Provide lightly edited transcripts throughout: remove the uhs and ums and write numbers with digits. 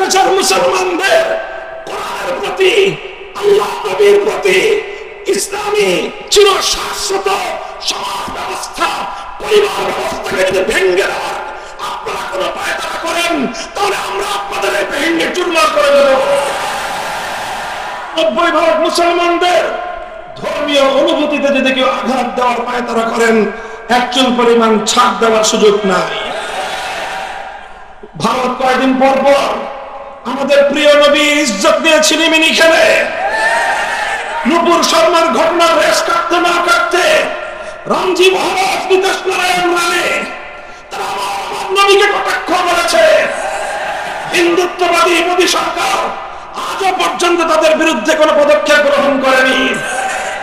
বাংলাদেশের মুসলমানদের কোরআনের প্রতি, আল্লাহ নবীর প্রতি, ইসলামী চিরশাশ্বত সমাজ ব্যবস্থা, পরিবার ব্যবস্থাকে যদি ভেঙে দেওয়ার আপনারা কোনো পায়তারা করেন, তাহলে আমরা আপনাদের ভেঙে চুরমার করে দেব। 90% মুসলমানদের ধর্মীয় অনুভূতিতে যদি কেউ আঘাত দেওয়ার পায়তারা করেন, একচুল পরিমাণ ছাড় দেওয়ার সুযোগ নাই। ভারত কয়েকদিন পর পর আমাদের প্রিয় নবী ইজ্জত নিয়ে ছিনিমিনি খেলে, নুপুর শর্মার ঘটনা রেশ কাটতে না কাটতে রামজি মহারাজ নীতিশ নারায়ণ রানে তারা আমার নবীকে কটাক্ষ করেছে। হিন্দুত্ববাদী মোদী সরকার আজও পর্যন্ত তাদের বিরুদ্ধে কোনো পদক্ষেপ গ্রহণ করেনি।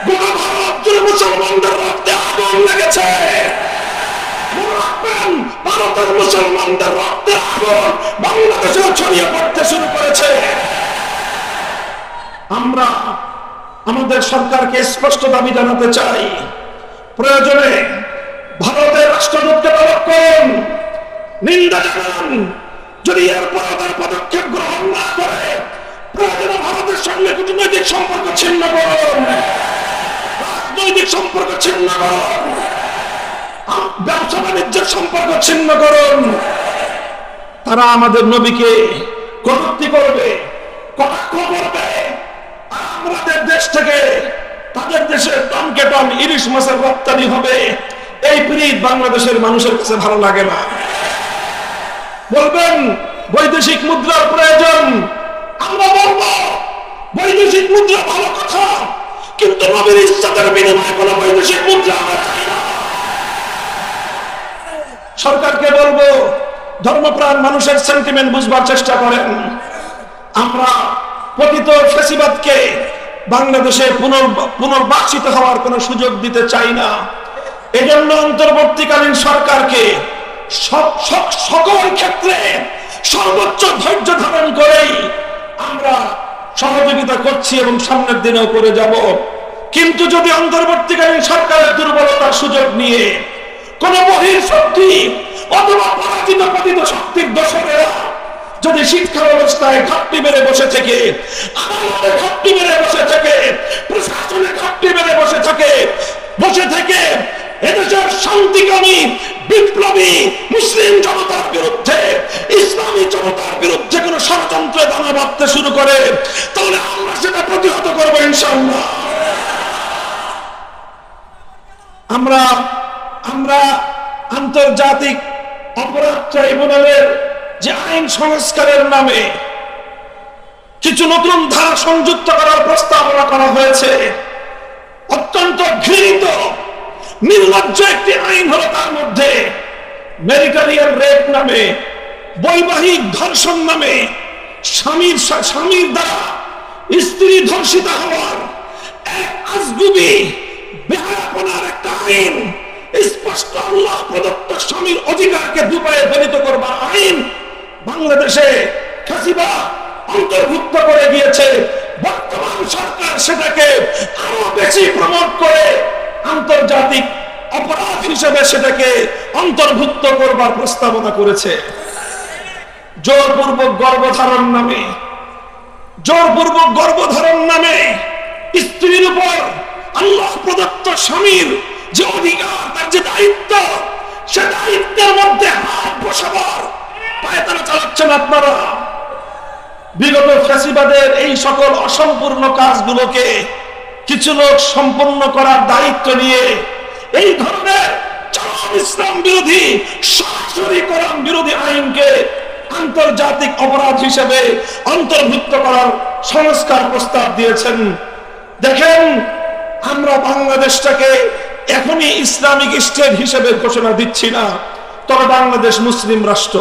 গোটা ভারত জুড়ে মুসলমানদের রক্তে আগুন লেগেছে। ভারতের মুসলমানদের রক্তে আগুন বাংলাদেশেও ছড়িয়ে পড়তে শুরু করেছে। আমরা আমাদের সরকারকে স্পষ্ট দাবি জানাতে চাই, প্রয়োজনে ভারতের রাষ্ট্রদূতকে তলব করুন, নিন্দা জানান। যদি এরপর তার পদক্ষেপ গ্রহণ না করে, প্রয়োজনে ভারতের সঙ্গে কূটনৈতিক সম্পর্ক ছিন্ন করুন, রাজনৈতিক সম্পর্ক ছিন্ন করুন, ব্যবসা বাণিজ্যের সম্পর্ক ছিন্ন করুন। তারা আমাদের নবীকে কটূক্তি করবে, কটাক্ষ করবে, আমাদের দেশ থেকে তাদের দেশে টনকে টন ইলিশ মাছের রপ্তানি হবে। এই প্রীত বাংলাদেশের মানুষের কাছে ভালো লাগে না। বলবেন বৈদেশিক মুদ্রার প্রয়োজন, আমরা বলবো বৈদেশিক মুদ্রা ভালো কথা, কিন্তু নবীর ইজ্জতের বিনিময়ে কোনো বৈদেশিক মুদ্রা আমরা চাই না। সরকারকে বলবো ধর্মপ্রাণ মানুষের সেন্টিমেন্ট বুঝবার চেষ্টা করেন। আমরা পতিত ফ্যাসিবাদকে বাংলাদেশে পুনর্বাসিত হওয়ার কোনো সুযোগ দিতে চাই না। এজন্য অন্তর্বর্তীকালীন সরকারকে সকল ক্ষেত্রে সর্বোচ্চ ধৈর্য ধারণ করেই আমরা সহযোগিতা করছি এবং সামনের দিনেও করে যাব। কিন্তু যদি অন্তর্বর্তীকালীন সরকারের দুর্বলতার সুযোগ নিয়ে কোন বহিঃশক্তি অথবা পরাজিত পতিত শক্তির দোসরেরা যদি শিক্ষা ব্যবস্থায় ঘাটতি বেড়ে বসে থেকে, আদালতে ঘাটতি বেড়ে বসে থেকে, প্রশাসনে ঘাটতি বেড়ে বসে থেকে এদেশের শান্তিকামী বিপ্লবী মুসলিম জনতার বিরুদ্ধে, ইসলামী জনতার বিরুদ্ধে কোন ষড়যন্ত্রে দানা বাঁধতে শুরু করে, তাহলে আমরা সেটা প্রতিহত করবো ইনশাআল্লাহ। আমরা আন্তর্জাতিক অপরাধ ট্রাইব্যুনালের যে আইন সংস্কারের নামে কিছু নতুন ধারা সংযুক্ত করার প্রস্তাবনা করা হয়েছে, অত্যন্ত ঘৃণিত নির্লজ্জ একটি আইন হলো তার মধ্যে ম্যারিটারিয়াল রেপ নামে, বৈবাহিক ধর্ষণ নামে স্বামীর দ্বারা স্ত্রী ধর্ষিতা হওয়ার এক আজগুবি বেহায়াপনার একটা আইন, স্পষ্ট আল্লাহ প্রদত্ত স্বামীর অধিকারকে দুপায়ে দলিত করবার আইন বাংলাদেশে ফ্যাসিবাদ অন্তর্ভুক্ত করে গিয়েছে। বর্তমান সরকার সেটাকে আরো বেশি প্রমোট করে আন্তর্জাতিক অপরাধ হিসেবে সেটাকে অন্তর্ভুক্ত করবার প্রস্তাবনা করেছে। জোরপূর্বক গর্ভধারণ নামে স্ত্রীর উপর আল্লাহ প্রদত্ত স্বামীর যে অধিকার, তার যে দায়িত্ব, সে দায়িত্বের মধ্যে হাত বসাবার পায়তারা চালাচ্ছেন আপনারা। বিগত ফ্যাসিবাদের এই সকল অসম্পূর্ণ কাজগুলোকে কিছু লোক সম্পূর্ণ করার দায়িত্ব নিয়ে এই ধরনের চরম ইসলাম বিরোধী, সরাসরি কোরআন বিরোধী আইনকে আন্তর্জাতিক অপরাধ হিসেবে অন্তর্ভুক্ত করার সংস্কার প্রস্তাব দিয়েছেন। দেখেন, আমরা বাংলাদেশটাকে এখনই ইসলামিক স্টেট হিসেবে ঘোষণা দিচ্ছি না, তবে বাংলাদেশ মুসলিম রাষ্ট্র।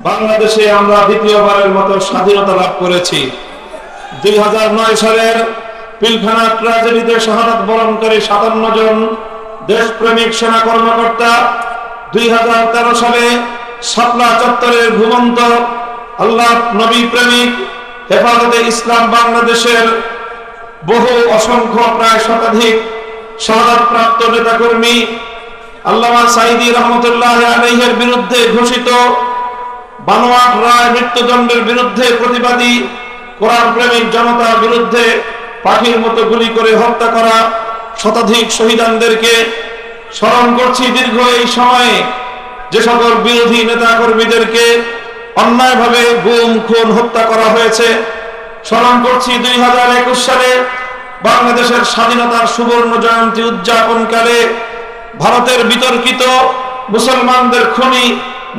বাংলাদেশে আমরা দ্বিতীয়বারের মতো স্বাধীনতা লাভ করেছি। 2009 সালের পিলখানা ট্র্যাজেডিতে শাহাদাত বরণকারী 57 জন দেশপ্রেমিক সেনা কর্মকর্তা, 2013 সালে শাপলা চত্বরের ঘুমন্ত আল্লাহ নবী প্রেমিক হেফাজতে ইসলাম বাংলাদেশের বহু অসংখ্য প্রায় শতাধিক শাহাদাতপ্রাপ্ত নেতাকর্মী আল্লামা সাঈদী রহমতুল্লাহ আলাইহির বিরুদ্ধে ঘোষিত বানোয়াট রায় মৃত্যুদণ্ডের বিরুদ্ধে প্রতিবাদী কোরআন প্রেমিক জনতার বিরুদ্ধে পাখির মতো গুলি করে হত্যা করা শতাধিক শহীদানদেরকে স্মরণ করছি। দীর্ঘ এই সময়ে যে সকল বিরোধী নেতা কর্মীদেরকে অন্যায়ভাবে গুম খুন হত্যা করা হয়েছে স্মরণ করছি। 2021 সালে বাংলাদেশের স্বাধীনতার সুবর্ণ জয়ন্তী উদযাপনকালে ভারতের বিতর্কিত মুসলমানদের খুনি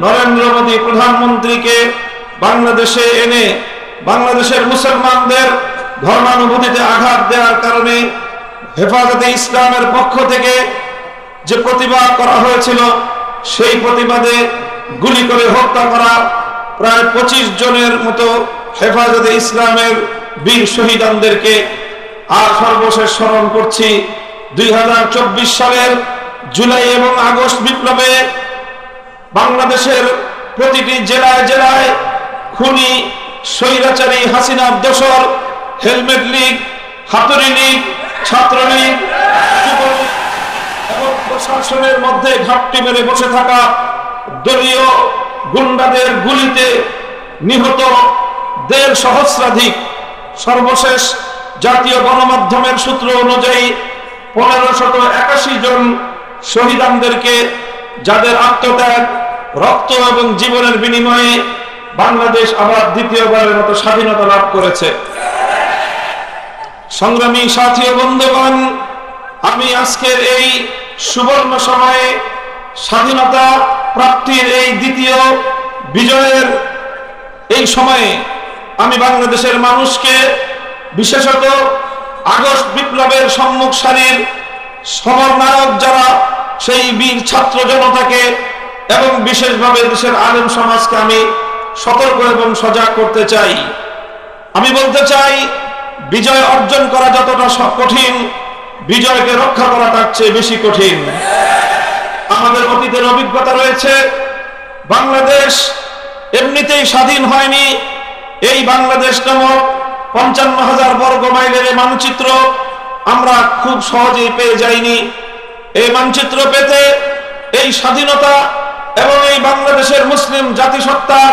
নরেন্দ্র মোদী প্রধানমন্ত্রীকে বাংলাদেশে এনে বাংলাদেশের মুসলমানদের ধর্মানুভূতিতে আঘাত দেওয়ার কারণে হেফাজতে ইসলামের পক্ষ থেকে যে প্রতিবাদ করা হয়েছিল সেই প্রতিবাদে গুলি করে হত্যা করা প্রায় 25 জনের মতো হেফাজতে ইসলামের বীর শহীদানদেরকে। আর সর্বশেষ স্মরণ করছি 2024 সালের জুলাই এবং আগস্ট বিপ্লবে বাংলাদেশের প্রতিটি জেলায় জেলায় খুনি স্বৈরাচারী হাসিনার দোসর হেলমেট লীগ, হাতুড়ি লীগ, ছাত্রলীগ এবং প্রশাসনের মধ্যে ঘাপটি মেরে বসে থাকা দলীয় গুন্ডাদের গুলিতে নিহত 1.5 সহস্রাধিক। সর্বশেষ জাতীয় গণমাধ্যমের সূত্র অনুযায়ী 1581 জন শহীদানদেরকে, যাদের আত্মত্যাগ, রক্ত এবং জীবনের বিনিময়ে বাংলাদেশ আবার দ্বিতীয়বারের মতো স্বাধীনতা লাভ করেছে। সংগ্রামী সাথী ও বন্ধুগণ, আমি আজকের এই সুবর্ণ সময়ে স্বাধীনতা প্রাপ্তির এই দ্বিতীয় বিজয়ের এই সময়ে আমি বাংলাদেশের মানুষকে, বিশেষত আগস্ট বিপ্লবের সম্মুখ সারির সমরনায়ক যারা সেই বীর ছাত্র জনতাকে এবং বিশেষভাবে দেশের আলেম সমাজকে আমি সতর্ক এবং সজাগ করতে চাই। আমি বলতে চাই, বিজয় অর্জন করা যতটা কঠিন, বিজয়কে রক্ষা করা তার চেয়ে বেশি কঠিন। আমাদের অতীতের অভিজ্ঞতা রয়েছে, বাংলাদেশ এমনিতেই স্বাধীন হয়নি। এই বাংলাদেশ নামক 55,000 বর্গ মাইলের মানচিত্র আমরা খুব সহজেই পেয়ে যাইনি। এই মানচিত্র পেতে, এই স্বাধীনতা এবং এই বাংলাদেশের মুসলিম জাতিসত্তার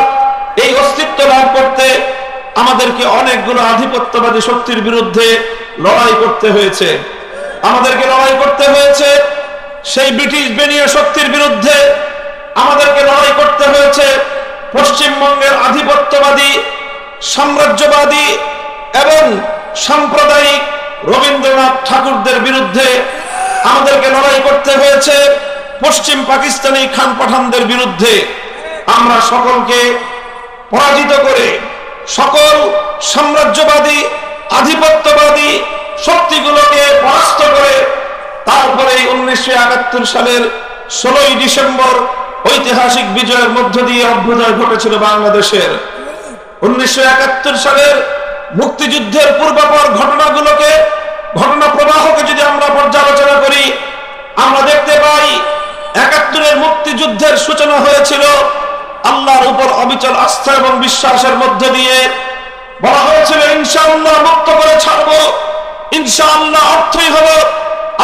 এই অস্তিত্ব লাভ করতে আমাদেরকে অনেকগুলো আধিপত্যবাদী শক্তির বিরুদ্ধে লড়াই করতে হয়েছে। আমাদেরকে লড়াই করতে হয়েছে সেই ব্রিটিশ বেনিয়া শক্তির বিরুদ্ধে, আমাদেরকে লড়াই করতে হয়েছে পশ্চিমবঙ্গের আধিপত্যবাদী, সাম্রাজ্যবাদী এবং সাম্প্রদায়িক রবীন্দ্রনাথ ঠাকুরদের বিরুদ্ধে, আমাদেরকে লড়াই করতে হয়েছে পশ্চিম পাকিস্তানি খান পাঠানদের বিরুদ্ধে। আমরা সকলকে পরাজিত করে, সকল সাম্রাজ্যবাদী আধিপত্যবাদী শক্তিগুলোকে পরাস্ত করে তারপরে 1971 সালের 16ই ডিসেম্বর ঐতিহাসিক বিজয়ের মধ্য দিয়ে অভ্যুদয় ঘটেছিল বাংলাদেশের। 1971 সালের মুক্তিযুদ্ধের পূর্বাপর ঘটনাগুলোকে, ঘটনা প্রবাহকে যদি আমরা পর্যালোচনা করি, আমরা দেখতে পাই 71-এর মুক্তিযুদ্ধের সূচনা হয়েছিল আল্লাহর উপর অবিচল আস্থা এবং বিশ্বাসের মধ্য দিয়ে। বলা হয়েছিল ইনশাআল্লাহ মুক্ত করে ছাড়বো। ইনশাআল্লাহ অর্থই হলো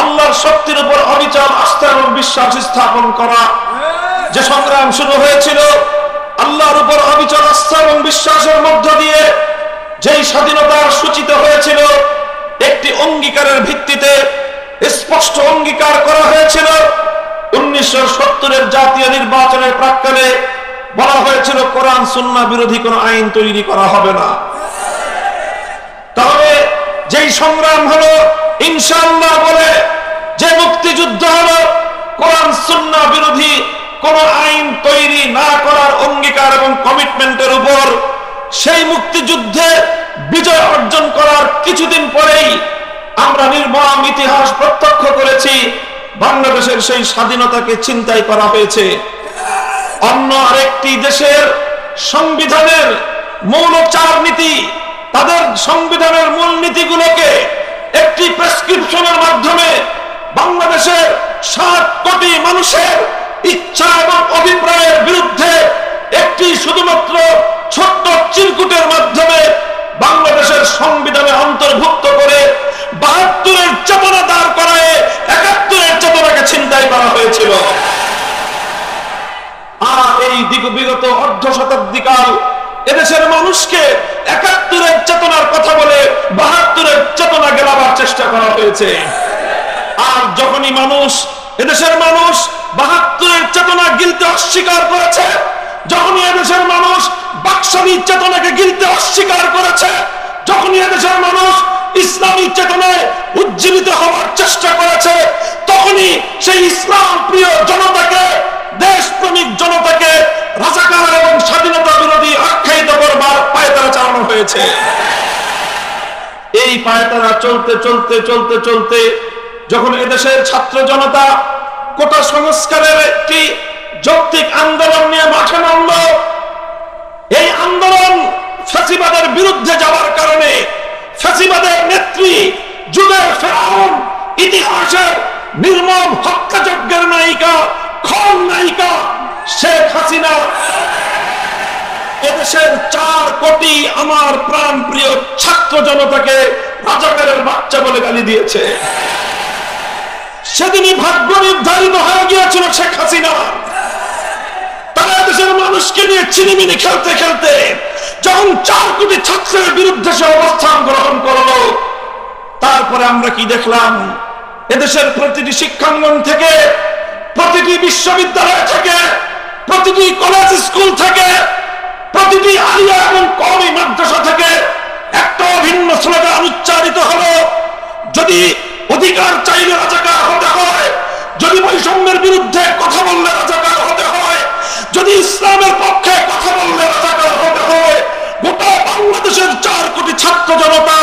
আল্লাহর শক্তির উপর অবিচল আস্থা এবং বিশ্বাস স্থাপন করা। যে সংগ্রাম শুরু হয়েছিল আল্লাহর উপর অবিচল আস্থা এবং বিশ্বাসের মধ্য দিয়ে, যেই স্বাধীনতার সূচিত হয়েছিল একটি অঙ্গীকারের ভিত্তিতে, স্পষ্ট অঙ্গীকার করা হয়েছিল 1970-এর জাতীয় নির্বাচনের প্রাক্কালে বলা হয়েছিল কোরআন সুন্নাহ বিরোধী কোনো আইন তৈরি করা হবে না। তাহলে যেই সংগ্রাম হলো ইনশাআল্লাহ বলে, যে মুক্তিযুদ্ধ হলো কোরআন সুন্নাহ বিরোধী কোন আইন তৈরি না করার অঙ্গীকার এবং কমিটমেন্টের উপর, সেই মুক্তিযুদ্ধে বিজয় অর্জন করার কিছুদিন পরেই আমরা নির্মম ইতিহাস প্রত্যক্ষ করেছি। বাংলাদেশের সেই স্বাধীনতাকে ছিনতাই করা হয়েছে। অন্য আরেকটি দেশের সংবিধানের মৌল 4 নীতি, তাদের সংবিধানের মূল নীতিগুলোকে একটি প্রেসক্রিপশনের মাধ্যমে বাংলাদেশের 7 কোটি মানুষের ইচ্ছা এবং অভিপ্রায়ের বিরুদ্ধে একটি শুধুমাত্র ছোট্ট চিরকুটের মাধ্যমে বাংলাদেশের সংবিধানে অন্তর্ভুক্ত করে 72-এর চেতনা দাঁড় করায় 71-এর চেতনাকে ছিনতাই করা হয়েছিল। আর এই বিগত অর্ধ শতাব্দীকাল এদেশের মানুষকে ৭১-এর চেতনার কথা বলে ৭২-এর চেতনা গেলাবার চেষ্টা করা হয়েছে। আর যখনই এদেশের মানুষ ৭২-এর চেতনা গিলতে অস্বীকার করেছে, যখনই এদেশের মানুষ বাকশালী চেতনাকে গিলতে অস্বীকার করেছে, যখনই এদেশের মানুষ ইসলামী চেতনায় উজ্জীবিত হওয়ার চেষ্টা করেছে, তখনই সেই ইসলাম প্রিয় জনতাকে, দেশপ্রেমিক জনতাকে রাজাকার এবং স্বাধীনতা বিরোধী আখ্যায়িত করবার পায়তারা চালানো হয়েছে। এই পায়তারা চলতে চলতে চলতে চলতে যখন এদেশের ছাত্র জনতা কোটা সংস্কারের একটি যৌক্তিক আন্দোলন নিয়ে মাঠে নামল, এই আন্দোলন ফ্যাসিবাদের বিরুদ্ধে যাওয়ার কারণে ফ্যাসিবাদের নেত্রী, যুগের ফেরাউন, ইতিহাসের নির্মম হত্যাযজ্ঞের নায়িকা, খুন নায়িকা শেখ হাসিনা এদেশের ৪ কোটি আমার প্রাণ প্রিয় ছাত্র জনতাকে রাজাকারের বাচ্চা বলে গালি দিয়েছে। সেদিনই ভাগ্য নির্ধারিত হয়ে গিয়েছিল শেখ হাসিনা। তারা দেশের মানুষকে নিয়ে চিনিমিনি খেলতে খেলতে যখন ৪ কোটি ছাত্রের বিরুদ্ধে সে অবস্থান গ্রহণ করলো, তারপরে আমরা কি দেখলাম? এদেশের প্রতিটি শিক্ষাঙ্গন থেকে, প্রতিটি বিশ্ববিদ্যালয় থেকে, প্রতিটি কলেজ স্কুল থেকে, প্রতিটি আলিয়া এবং কওমি মাদ্রাসা থেকে একটা অভিন্ন স্লোগান উচ্চারিত হলো, যদি অধিকার চাইলে রাজাকার হতে হয়, যদি বৈষম্যের বিরুদ্ধে কথা বললে রাজাকার হতে হয়, যদি ইসলামের পক্ষে কথা বললে রাজাকার হতে হয়, গোটা বাংলাদেশের ৪ কোটি ছাত্র জনতা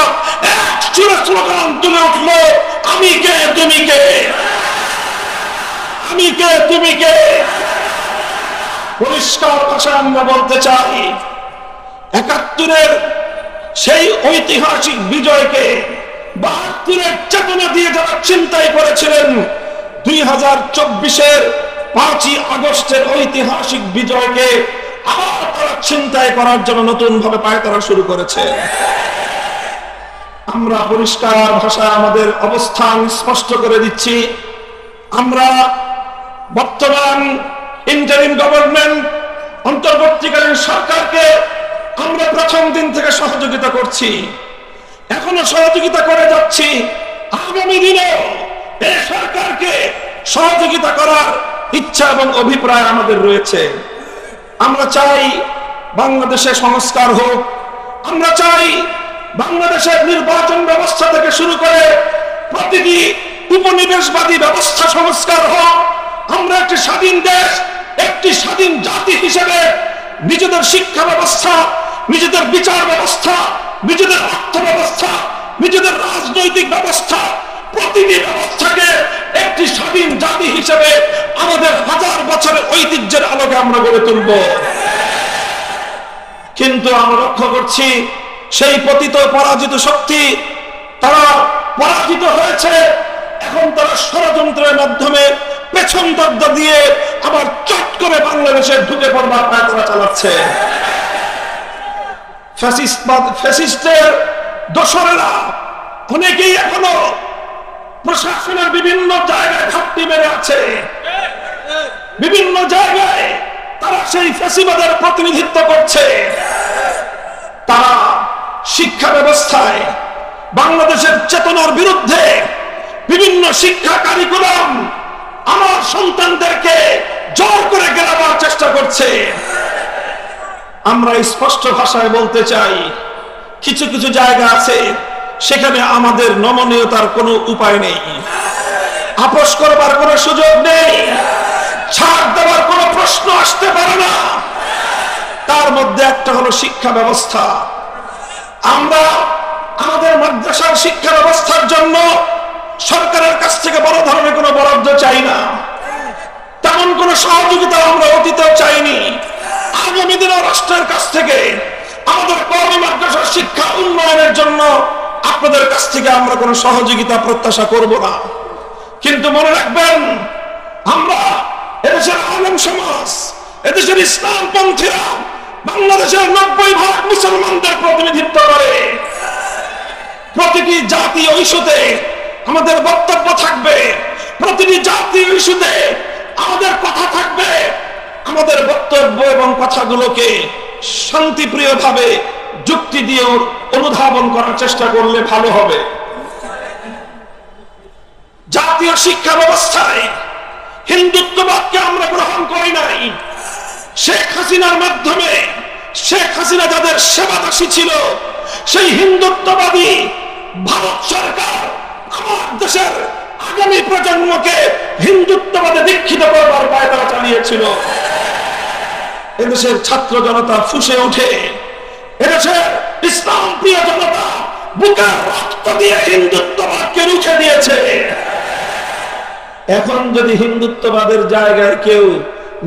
এক সুরে স্লোগান তুলে উঠল, আমি কে তুমি কে, আমি কে তুমি কে। পরিষ্কার ভাষায় আমরা বলতে চাই, ৭১-এর সেই ঐতিহাসিক বিজয়কে, ৭২-এর চেতনা দিয়ে যারা চিন্তাই করেছিলেন, ২০২৪-এর ৫ই আগস্টের ঐতিহাসিক বিজয়কে আবার তারা চিন্তাই করার জন্য নতুন ভাবে পায়তারা শুরু করেছে। আমরা পরিষ্কার ভাষায় আমাদের অবস্থান স্পষ্ট করে দিচ্ছি। আমরা বর্তমান ইন্টারিম গভর্নমেন্ট, অন্তর্বর্তীকালীন সরকারকে আমরা প্রথম দিন থেকে সহযোগিতা করছি, এখনো সহযোগিতা করে যাচ্ছি, আগামী দিনেও এই সরকারকে সহযোগিতা করার ইচ্ছা এবং অভিপ্রায় আমাদের রয়েছে। আমরা চাই বাংলাদেশে সংস্কার হোক, আমরা চাই বাংলাদেশের নির্বাচন ব্যবস্থা থেকে শুরু করে প্রতিটি উপনিবেশবাদী ব্যবস্থা সংস্কার হোক। আমরা একটি স্বাধীন দেশ, একটি স্বাধীন জাতি হিসেবে নিজেদের শিক্ষা ব্যবস্থা, নিজেদের বিচার ব্যবস্থা, নিজেদের অর্থ ব্যবস্থা, নিজেদের রাজনৈতিক ব্যবস্থা, প্রতিটি ব্যবস্থাকে একটি স্বাধীন জাতি হিসেবে আমাদের 1000 বছরের ঐতিহ্যের আলোকে আমরা গড়ে তুলব। কিন্তু আমরা লক্ষ্য করছি সেই পতিত পরাজিত শক্তি তারা পরাজিত হয়েছে। এখন তারা ষড়যন্ত্রের মাধ্যমে পেছন দরজা দিয়ে আবার চট করে বাংলাদেশে ঢুকে পড়বার পায়তারা চালাচ্ছে। ফ্যাসিস্টের দোসরেরা অনেকেই এখনো প্রশাসনের বিভিন্ন জায়গায় ঘাটতি মেরে আছে, বিভিন্ন জায়গায় তারা সেই ফ্যাসিবাদের প্রতিনিধিত্ব করছে। তারা শিক্ষা ব্যবস্থায় বাংলাদেশের চেতনার বিরুদ্ধে বিভিন্ন শিক্ষা কারিকুলাম আমার সন্তানদেরকে জোর করে গেলাবার চেষ্টা করছে। আমরা স্পষ্ট ভাষায় বলতে চাই, কিছু কিছু জায়গা আছে সেখানে আমাদের নমনীয়তার কোনো উপায় নেই, আপোষ করবার কোনো সুযোগ নেই, ছাড় দেওয়ার কোনো প্রশ্ন আসতে পারে না। তার মধ্যে একটা হলো শিক্ষা ব্যবস্থা। আমরা আমাদের মাদ্রাসার শিক্ষা ব্যবস্থার জন্য সরকারের কাছ থেকে বড় ধরনের কোনো বরাদ্দ চাই না, তেমন কোনো সহযোগিতা আমরা অতীতেও চাইনি। আগামী দিনে রাষ্ট্রের কাছ থেকে আমাদের কওমি মাদ্রাসার শিক্ষা উন্নয়নের জন্য আপনাদের কাছ থেকে আমরা কোনো সহযোগিতা প্রত্যাশা করব না। কিন্তু মনে রাখবেন, আমরা এদেশের আলেম সমাজ, এদেশের ইসলামপন্থীরা বাংলাদেশের 90% মুসলমানদের প্রতিনিধিত্ব করে। প্রতিটি জাতীয় ইস্যুতে আমাদের বক্তব্য থাকবে, প্রতিটি জাতীয় ইস্যুতে আমাদের কথা থাকবে। আমাদের বক্তব্য এবং কথাগুলোকে শান্তিপ্রিয়ভাবে যুক্তি দিয়ে অনুধাবন করার চেষ্টা করলে ভালো হবে। জাতীয় শিক্ষা ব্যবস্থায় হিন্দুত্ববাদকে আমরা গ্রহণ করি নাই। শেখ হাসিনার মাধ্যমে শেখ হাসিনা যাদের সেবাদাসী ছিল, সেই হিন্দুত্ববাদী ভারত সরকার আমার দেশের আগামী প্রজন্মকে হিন্দুত্ববাদে দীক্ষিত করবার পায়তারা চালিয়েছিল। এদেশের ছাত্র জনতা ফুঁসে উঠে, এদেশের ইসলাম প্রিয় জনতা বুকের রক্ত দিয়ে হিন্দুত্ববাদকে রুখে দিয়েছে। এখন যদি হিন্দুত্ববাদের জায়গায় কেউ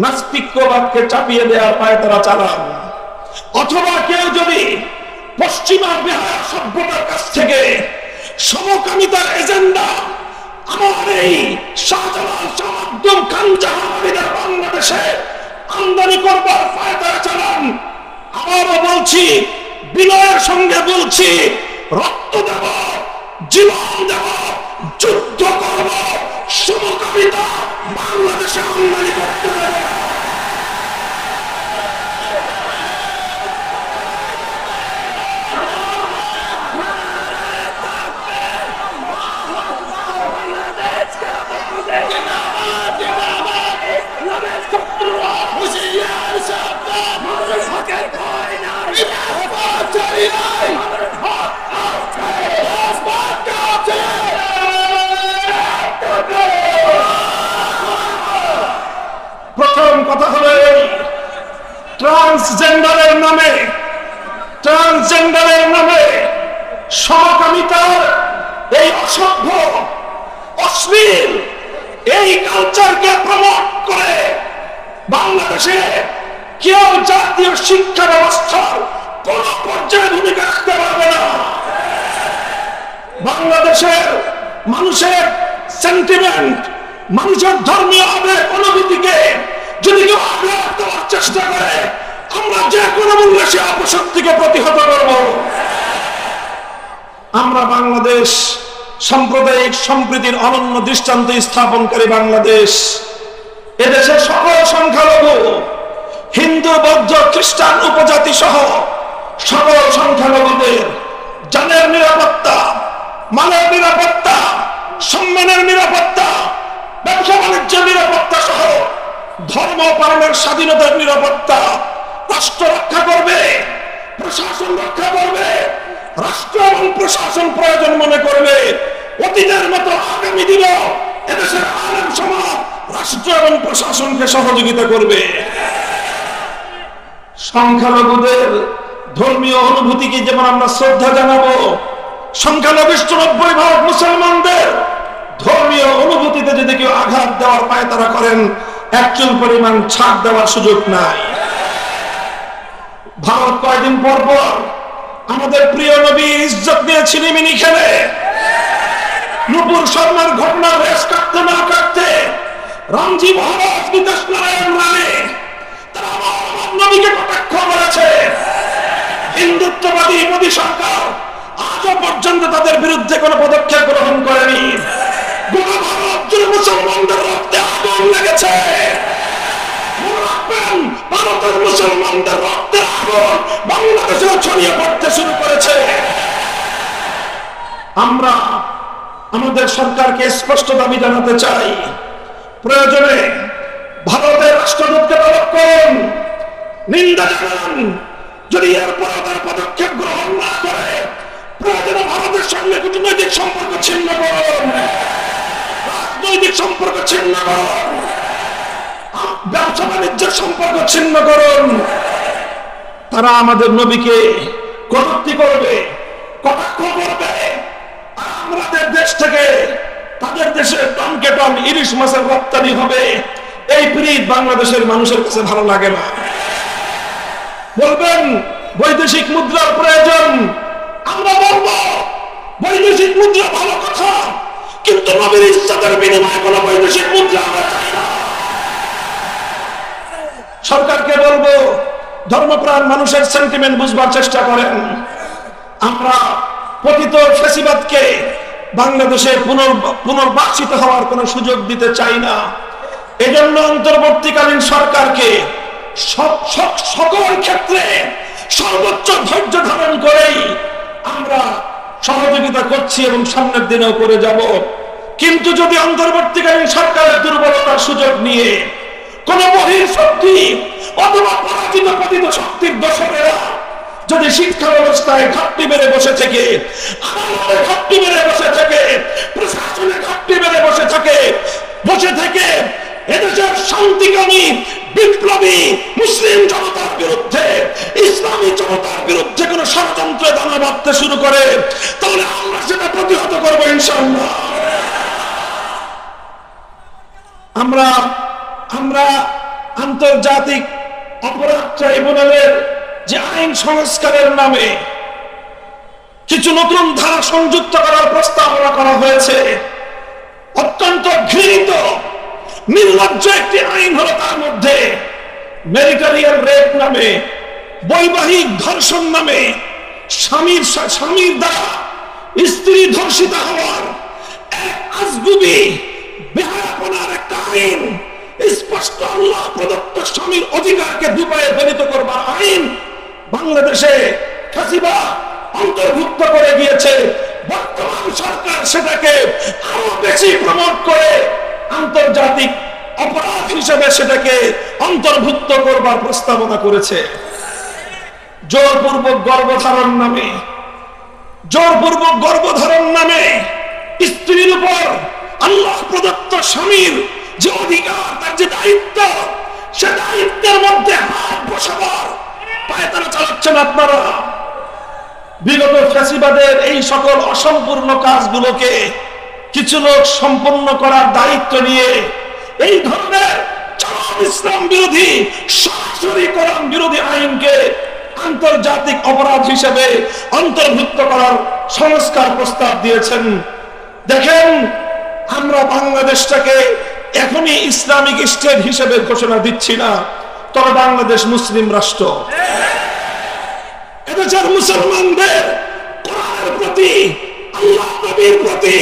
নাস্তিক্যবাদকে চাপিয়ে দেওয়ার পায়তারা চালান, অথবা কেউ যদি পশ্চিমা বিহার সভ্যতার কাছ থেকে সমকামিতার এজেন্ডা আমার এই শাহজালাল শাহ আব্দুল খান জাহাঙ্গীরের বাংলাদেশে আমদানি করবার পায়তারা চালান, আবারও বলছি, বিনয়ের সঙ্গে বলছি, রক্ত দেব, জীবন দেব, যুদ্ধ করব, সমকামিতা বাংলাদেশে আমদানি করতে দেব। প্রথম কথা হলো ট্রান্সজেন্ডারের নামে সমকামিতার এই অসভ্য অশ্লীল এই কালচারকে প্রমোট করে বাংলাদেশে কেউ জাতীয় শিক্ষা ব্যবস্থার কোন পর্যায়ে ভূমিকা রাখতে পারবে না। বাংলাদেশের মানুষের সেন্টিমেন্ট, মানুষের ধর্মীয় আবেগ অনুভূতিকে যদি কেউ আঘাত দেওয়ার চেষ্টা করে, আমরা যে কোনো মূল্যে সে অপশক্তিকে প্রতিহত করব। আমরা বাংলাদেশ সাম্প্রদায়িক সম্প্রীতির অনন্য দৃষ্টান্ত স্থাপনকারী বাংলাদেশ। এদেশে সকল সংখ্যালঘু, হিন্দু, বৌদ্ধ, খ্রিস্টান, উপজাতি সহ সকল সংখ্যালঘুদের জানের নিরাপত্তা, মালের নিরাপত্তা, সম্মানের নিরাপত্তা, ব্যবসা বাণিজ্যের নিরাপত্তা সহ ধর্ম পালনের স্বাধীনতার নিরাপত্তা রাষ্ট্র রক্ষা করবে, প্রশাসন রক্ষা করবে। রাষ্ট্র এবং প্রশাসন প্রয়োজন মনে করবে অতীতের মতো আগামী দিনেও এদেশের আলেম সমাজ রাষ্ট্র এবং প্রশাসনকে সহযোগিতা করবে। সংখ্যালঘুদের ধর্মীয় অনুভূতিকে যেমন আমরা শ্রদ্ধা জানাবো, সংখ্যালঘিষ্ঠ 90% মুসলমানদের ধর্মীয় অনুভূতিতে যদি কেউ আঘাত দেওয়ার পায়তারা করেন, একচুল পরিমাণ ছাড় দেওয়ার সুযোগ নাই। ভারত কয়েকদিন পর পর আমাদের প্রিয় নবী ইজ্জত নিয়ে ছিনিমিনি খেলে, নুপুর শর্মার ঘটনা রেস কাটতে না কাটতে রামজি মহারাজ বিদেশ নারায়ণ রানে তারা আমার নবীকে কটাক্ষ করেছে। হিন্দুত্ববাদী মোদী সরকার আজও পর্যন্ত তাদের বিরুদ্ধে কোনো পদক্ষেপ গ্রহণ করেনি। গোটা ভারত জুড়ে মুসলমানদের রক্তে আগুন লেগেছে। ভারতের মুসলমানদের রক্তের আগুন বাংলাদেশেও ছড়িয়ে পড়তে শুরু করেছে। আমরা আমাদের সরকারকে স্পষ্ট দাবি জানাতে চাই, প্রয়োজনে ভারতের রাষ্ট্রদূতকে তলব করুন, নিন্দা জানান। যদি এরপর তার পদক্ষেপ গ্রহণ না করে, প্রয়োজনে ভারতের সঙ্গে কূটনৈতিক সম্পর্ক ছিন্ন করুন, রাজনৈতিক সম্পর্ক ছিন্ন করুন, ব্যবসা বাণিজ্যের সম্পর্ক ছিন্ন করুন। তারা আমাদের নবীকে কটূক্তি করবে, কটাক্ষ করবে, আমাদের দেশ থেকে তাদের দেশে টনকে টন ইলিশ মাছের রপ্তানি হবে। এই প্রীত বাংলাদেশের মানুষের কাছে ভালো লাগে না। বলবেন বৈদেশিক মুদ্রার প্রয়োজন, আমরা বলবো বৈদেশিক মুদ্রা ভালো কথা, কিন্তু নবীর ইজ্জতের বিনিময়ে কোনো বৈদেশিক মুদ্রা আমরা চাই না। সরকারকে বলবো ধর্মপ্রাণ মানুষের সেন্টিমেন্ট বুঝবার চেষ্টা করেন। আমরা পতিত ফ্যাসিবাদকে বাংলাদেশে পুনর্বাসিত হওয়ার কোনো সুযোগ দিতে চাই না। এজন্য অন্তর্বর্তীকালীন সরকারকে সকল ক্ষেত্রে সর্বোচ্চ ধৈর্য ধারণ করেই আমরা সহযোগিতা করছি এবং সামনের দিনেও করে যাব। কিন্তু যদি অন্তর্বর্তীকালীন সরকারের দুর্বলতার সুযোগ নিয়ে কোন বহির শক্তি অথবা পরাজিত পতিত শক্তির দোসরেরা যদি শিক্ষা ব্যবস্থায় ঘাটতি বেড়ে বসে থেকে, আদালতে ঘাটতি বেড়ে বসে থেকে, প্রশাসনে ঘাটতি বেড়ে বসে থেকে এদেশের শান্তিকামী বিপ্লবী মুসলিম জনতার বিরুদ্ধে, ইসলামী জনতার বিরুদ্ধে কোন ষড়যন্ত্রে দানা বাঁধতে শুরু করে, তাহলে আমরা সেটা প্রতিহত করবো ইনশাআল্লাহ। আমরা আন্তর্জাতিক অপরাধ ট্রাইব্যুনালের যে আইন সংস্কারের নামে কিছু নতুন ধারা সংযুক্ত করার প্রস্তাবনা করা হয়েছে, অত্যন্ত ঘৃণিত নির্লজ্জ একটি আইন হলো তার মধ্যে ম্যারিটারিয়াল রেপ নামে, বৈবাহিক ধর্ষণ নামে স্বামীর দ্বারা স্ত্রী ধর্ষিতা হওয়ার এক আজগুবি বেহায়াপনার একটা আইন, স্পষ্ট আল্লাহ প্রদত্ত স্বামীর অধিকারকে দুপায়ে দলিত করবার আইন বাংলাদেশে ফ্যাসিবাদ অন্তর্ভুক্ত করে গিয়েছে। বর্তমান সরকার সেটাকে আরো বেশি প্রমোট করে আন্তর্জাতিক অপরাধ হিসেবে সেটাকে অন্তর্ভুক্ত করবার প্রস্তাবনা করেছে। জোরপূর্বক গর্ভধারণ নামে স্ত্রীর উপর আল্লাহ প্রদত্ত স্বামীর যে অধিকার, তার যে দায়িত্ব, সে দায়িত্বের মধ্যে হাত বসাবার পায়তারা চালাচ্ছেন আপনারা। বিগত ফ্যাসিবাদের এই সকল অসম্পূর্ণ কাজগুলোকে কিছু লোক সম্পন্ন করার দায়িত্ব নিয়ে এই ধরনের চরম ইসলাম বিরোধী, সরাসরি কোরআন বিরোধী আইনকে আন্তর্জাতিক অপরাধ হিসেবে অন্তর্ভুক্ত করার সংস্কার প্রস্তাব দিয়েছেন। দেখেন, আমরা বাংলাদেশটাকে এখনই ইসলামিক স্টেট হিসেবে ঘোষণা দিচ্ছি না, তবে বাংলাদেশ মুসলিম রাষ্ট্র। এদেশের মুসলমানদের কোরআনের প্রতি, আল্লাহ নবীর প্রতি,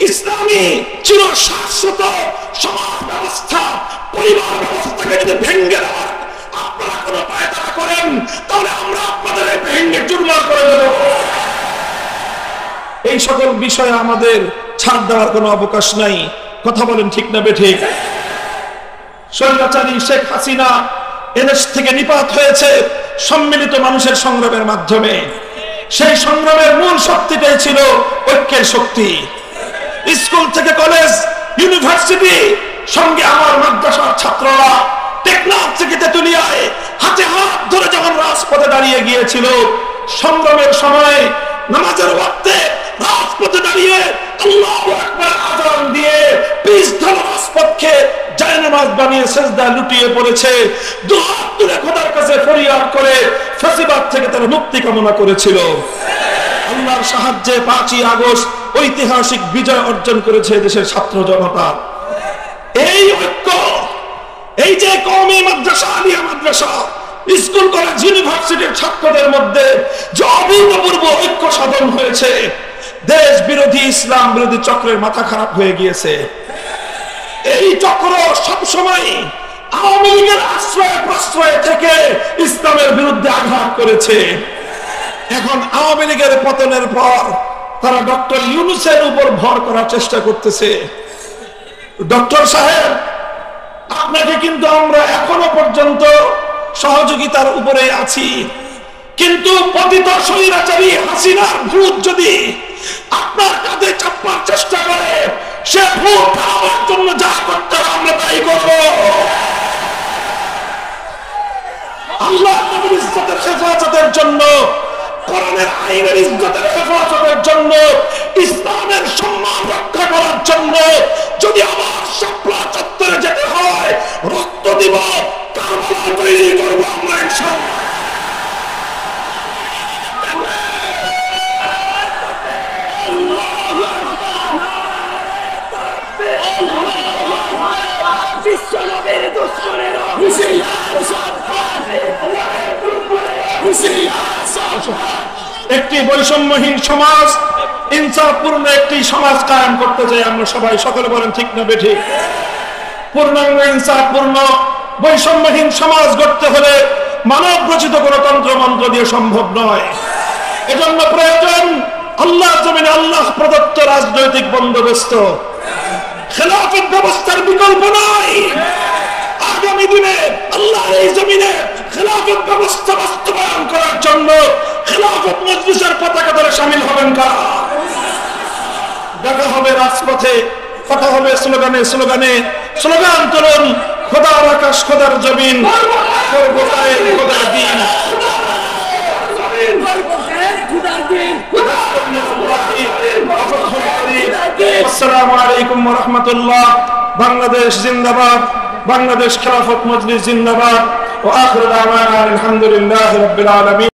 ইসলামী চিরশাশ্বত সমাজ ব্যবস্থা, পরিবার ব্যবস্থাকে যদি ভেঙে দেওয়ার আপনারা কোনো পায়তারা করেন, তাহলে আমরা আপনাদের ভেঙে চুরমার করে দেব। এই সকল বিষয়ে আমাদের ছাড় দেওয়ার কোনো অবকাশ নাই। কথা বলেন ঠিক না বেঠিক? স্বৈরাচারী শেখ হাসিনা এদেশ থেকে নিপাত হয়েছে সম্মিলিত মানুষের সংগ্রামের মাধ্যমে। সেই সংগ্রামের মূল শক্তিটাই ছিল ঐক্যের শক্তি। স্কুল থেকে কলেজ, ইউনিভার্সিটি, সঙ্গে আমার মাদ্রাসার ছাত্ররা টেকনাফ থেকে তেতুলিয়ায় হাতে হাত ধরে যখন রাজপথে দাঁড়িয়ে গিয়েছিল, সংগ্রামের সময় নামাজের ওয়াক্তে রাজপথে দাঁড়িয়ে আল্লাহু আকবার আযান দিয়ে পিছল রাজপথকে জায়নামাজ বানিয়ে সিজদা লুটিয়ে পড়েছে, দুহাত তুলে খোদার কাছে ফরিয়াদ করে ফ্যাসিবাদ থেকে তারা মুক্তি কামনা করেছিল। আল্লাহর সাহায্যে 5ই আগস্ট ঐতিহাসিক বিজয় অর্জন করেছে দেশের ছাত্র জনতা। এই ঐক্য, এই যে কওমি মাদ্রাসা, আলিয়া মাদ্রাসা, স্কুল, কলেজ, ইউনিভার্সিটির ছাত্রদের মধ্যে যে অভূতপূর্ব ঐক্য সাধন হয়েছে, দেশ বিরোধী, ইসলাম বিরোধী চক্রের মাথা খারাপ হয়ে গিয়েছে। এই চক্র সবসময় আওয়ামী লীগের আশ্রয় প্রশ্রয় থেকে ইসলামের বিরুদ্ধে আঘাত করেছে। এখন আওয়ামী লীগের পতনের পর তারা ডক্টর ইউনূসের উপর ভর করার চেষ্টা করতেছে। ডক্টর সাহেব, আপনাকে কিন্তু আমরা এখনো পর্যন্ত সহযোগিতার উপরে আছি, কিন্তু পতিত স্বৈরাচারী হাসিনার ভূত যদি আপনার কাঁধে চাপবার চেষ্টা করে, সে ভূত আমার জন্য যা করতে আমরা তাই করব। আল্লাহ নবীর ইজ্জতের হেফাজতের জন্য, কোরআনের আইনের ইজ্জতের হেফাজতের জন্য, ইসলামের সম্মান রক্ষা করার জন্য যদি আমার শাপলা চত্বরে যেতে হয়, রক্ত দিব, কারবালা তৈরি করব আমরা ইনশাআল্লাহ। বিশ্বনবীর দুশমনেরা একটি বৈষম্যহীন সমাজ, ইনসাফপূর্ণ একটি সমাজ কায়েম করতে চাই আমরা সবাই। সকলে বলেন ঠিক না বেঠিক? পূর্ণাঙ্গ ইনসাফপূর্ণ বৈষম্যহীন সমাজ গড়তে হলে মানব রচিত কোন তন্ত্র মন্ত্র দিয়ে সম্ভব নয়। এজন্য প্রয়োজন আল্লাহ জমিনে আল্লাহ প্রদত্ত রাজনৈতিক বন্দোবস্ত। খেলাফত ব্যবস্থার বিকল্প নাই। আগামী দিনে আল্লাহর এই জমিনে খেলাফত ব্যবস্থা বাস্তবায়ন করার জন্য খেলাফত মজলিসের পতাকা ধরে শামিল হবেন কারা? দেখা হবে রাজপথে, কথা হবে স্লোগানে স্লোগানে। স্লোগান তুলুন, খোদার আকাশ খোদার জমিন, খোদার দিন। আসসালামু আলাইকুম ওয়া রাহমাতুল্লাহ। বাংলাদেশ জিন্দাবাদ, বাংলাদেশ খেলাফত মজলিস জিন্দাবাদ। ওয়া আখিরু দাওয়ানা আলহামদুলিল্লাহি রাব্বিল আলামিন।